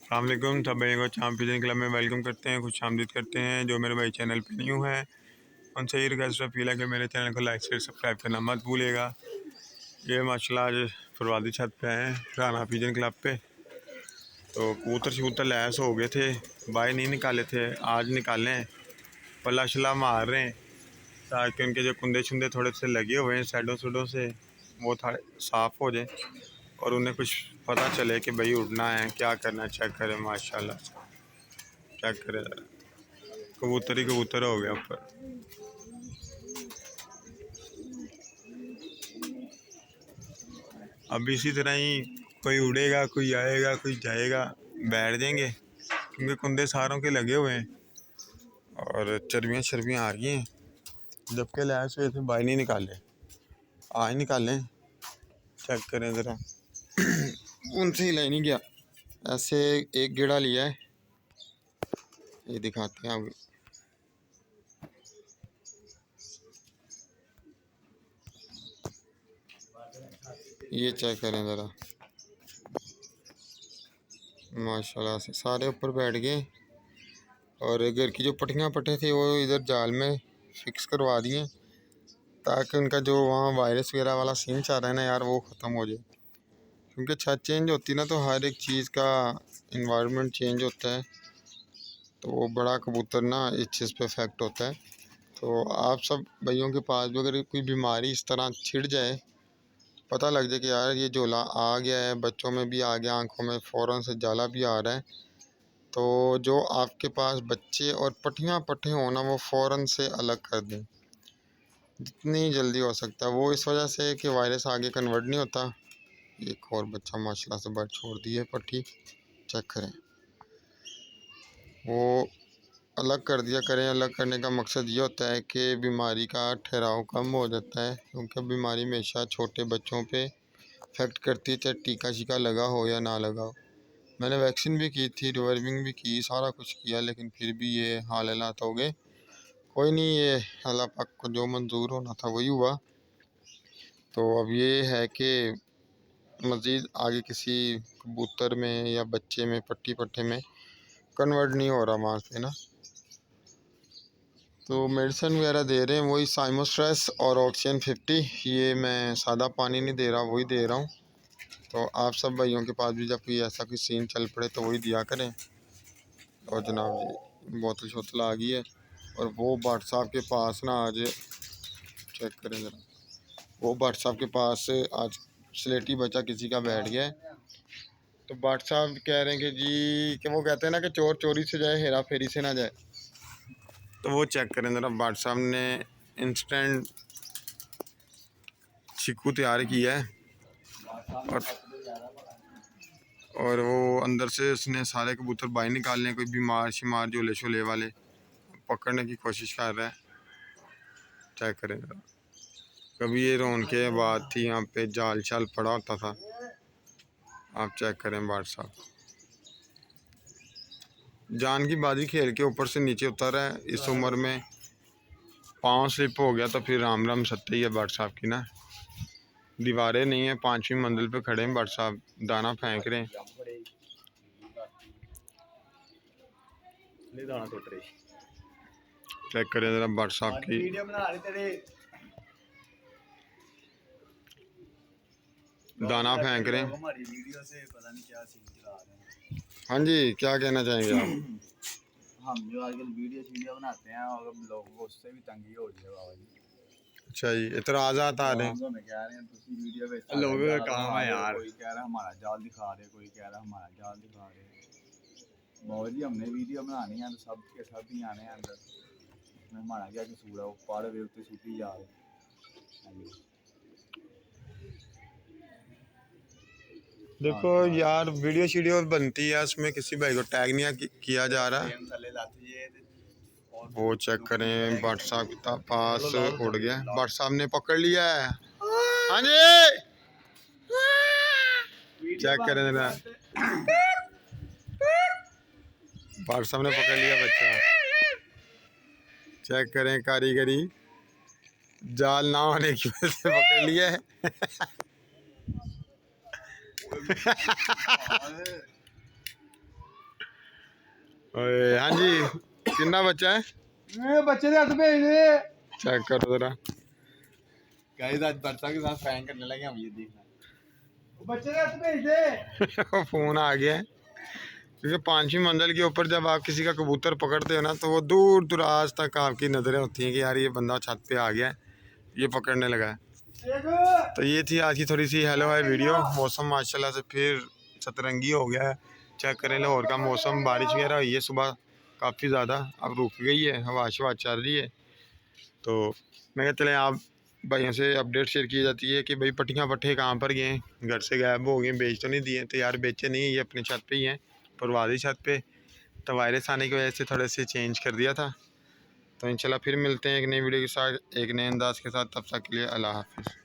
अस्सलामुअलैकुम। सब भाइयों को चाम पिजन क्लब में वेलकम करते हैं, खुश आमदीद करते हैं। जो मेरे भाई चैनल पे न्यू हैं उनसे ये रिक्वेस्ट अपील है कि मेरे चैनल को लाइक शेयर सब्सक्राइब करना मत भूलिएगा। ये माशाल्लाह आज फरवादी छत पे हैं राना पिजन क्लब पे। तो कबूतर शबूतर लैस हो गए थे, बाय नहीं निकाले थे, आज निकाले हैं। पल्ला शल्ला मार रहे हैं ताकि उनके जो कुंदे शुंदे थोड़े से लगे हुए हैं साइडों साइडों से वो थोड़े साफ़ हो जाए और उन्हें कुछ पता चले कि भाई उड़ना है, क्या करना है। चेक करें माशाल्लाह, चेक करें ज़रा, कबूतर ही कबूतर हो गया ऊपर। अब इसी तरह ही कोई उड़ेगा, कोई आएगा, कोई जाएगा, बैठ जाएंगे क्योंकि कुंदे सारों के लगे हुए हैं और चर्बियाँ शर्बियाँ आ रही हैं। जबकि लैस हुए थे बाई नहीं निकाले, आज निकालें। चेक करें ज़रा, उनसे ही ले नहीं गया, ऐसे एक गेड़ा लिया है। ये दिखाते हैं अब, ये चेक करें ज़रा, माशाल्लाह से सारे ऊपर बैठ गए और घर की जो पट्टियाँ पट्टे थे वो इधर जाल में फिक्स करवा दिए ताकि उनका जो वहाँ वायरस वगैरह वाला सीन चल रहा है ना यार, वो ख़त्म हो जाए। क्योंकि छत चेंज होती ना तो हर एक चीज़ का इन्वायरमेंट चेंज होता है, तो वो बड़ा कबूतर ना इस चीज़ पे इफेक्ट होता है। तो आप सब भाइयों के पास भी अगर कोई बीमारी इस तरह छिड़ जाए, पता लग जाए कि यार ये झोला आ गया है, बच्चों में भी आ गया, आंखों में फ़ौरन से जाला भी आ रहा है, तो जो आपके पास बच्चे और पट्टियाँ पट्टे हों ना वो फ़ौरन से अलग कर दें जितनी जल्दी हो सकता है। वो इस वजह से कि वायरस आगे कन्वर्ट नहीं होता। एक और बच्चा माशाल्लाह से बर्ड छोड़ दी है पट्टी, चेक करें, वो अलग कर दिया करें। अलग करने का मकसद ये होता है कि बीमारी का ठहराव कम हो जाता है, क्योंकि बीमारी हमेशा छोटे बच्चों पे इफेक्ट करती है, चाहे टीका शीका लगा हो या ना लगा हो। मैंने वैक्सीन भी की थी, रिवर्मिंग भी की, सारा कुछ किया, लेकिन फिर भी ये हालात हो गए। कोई नहीं, ये अल्लाह पाक को जो मंजूर होना था वही हुआ। तो अब ये है कि मज़ीद आगे किसी कबूतर में या बच्चे में पट्टी पट्टे में कन्वर्ट नहीं हो रहा वहाँ पे ना, तो मेडिसिन वगैरह दे रहे हैं, वही साइमोस्ट्रेस और ऑक्सीजन 50। ये मैं सादा पानी नहीं दे रहा, वही दे रहा हूँ। तो आप सब भाइयों के पास भी जब कोई ऐसा कोई सीन चल पड़े तो वही दिया करें। और जनाब जी बोतल शोतल आ गई है और वो भट्ट साहब के पास ना आज, चेक करें ज़रा, वो भट्ट साहब के पास आज स्लेटी बच्चा किसी का बैठ गया है। तो भट्ट साहब कह रहे हैं कि जी, कि वो कहते हैं ना कि चोर चोरी से जाए, हेरा फेरी से ना जाए। तो वो चेक करें ज़रा, भट्ट साहब ने इंस्टेंट चिक्कू तैयार किया है और वो अंदर से उसने सारे कबूतर बाहर निकालने, कोई बीमार शिमार झोले शोले वाले पकड़ने की कोशिश कर रहा है। चेक करें ज़रा, कभी ये रौन के बाद थी यहाँ पे जाल शाल पड़ा होता था। आप चेक करें भाट साहब, जान की बाजी खेल के ऊपर से नीचे उतर है। इस उम्र में पाँव स्लिप हो गया तो फिर राम राम सत्य ही है भाट साहब की ना। दीवारें नहीं है, 5वीं मंजिल पे खड़े हैं भाट साहब, दाना फेंक रहे हैं। चेक करें जरा भाट साहब की, दाना फेंक रहे हैं। हाँ जी, क्या कहना चाहेंगे आप? हम जो आजकल वीडियो बनाते हैं और लोगों को उससे भी तंगी हो रही है बाबा जी। अच्छा जी, इतराज़ात आ रहे हैं। वीडियो पे लोगों का काम है यार, कोई कह रहा है हमारा जाल दिखा रहे, कोई कह रहा है हमारा जाल दिखा रहे। बाबा जी हमने वीडियो बनानी है तो सब के सब ही आने हैं अंदर, उसमें हमारा क्या कसूर है? वो पहाड़ वे उत्ते सूटी जा रहे। देखो यार, वीडियो शीडियो बनती है, उसमें किसी भाई को टैग नहीं किया जा रहा। वो चेक करें, भट्ट साहब के पास उड़ गया, भट्ट साहब ने पकड़ लिया है। हाँ जी, चेक करें ना, भट्ट साहब ने पकड़ लिया बच्चा। चेक करें कारीगरी, जाल ना होने की वजह से पकड़ लिया है। ओए हाँ जी, कितना बच्चा है? बच्चे के हाथ भेज दे। चेक करो जरा। गाइस आज बच्चा के साथ प्रैंक करने लगे हम, ये देखना। बच्चे के हाथ भेज दे। फोन आ गया है, क्योंकि 5वीं मंजिल के ऊपर जब आप किसी का कबूतर पकड़ते हो ना, तो वो दूर दराज तक आपकी नज़रें होती हैं कि यार ये बंदा छत पे आ गया है, ये पकड़ने लगा है। तो ये थी आज की थोड़ी सी हेलो हाय वीडियो। मौसम माशाल्लाह से फिर सतरंगी हो गया है। चेक करें लाहौर का मौसम, बारिश वगैरह हुई है सुबह काफ़ी ज़्यादा, अब रुक गई है, हवा शवा चल रही है। तो मैं कहते चलें आप भाइयों से अपडेट शेयर की जाती है कि भाई पट्टियाँ पट्टे कहाँ पर गए, घर से गायब हो गए, बेच तो नहीं दिए। तो यार बेचे नहीं, ये अपनी छत पे ही हैं, परवादी छत पे। तो वायरस आने की वजह से थोड़े से चेंज कर दिया था। तो इंशाल्लाह फिर मिलते हैं एक नई वीडियो के साथ, एक नए अंदाज के साथ। तब तक के लिए अल्लाह हाफिज़।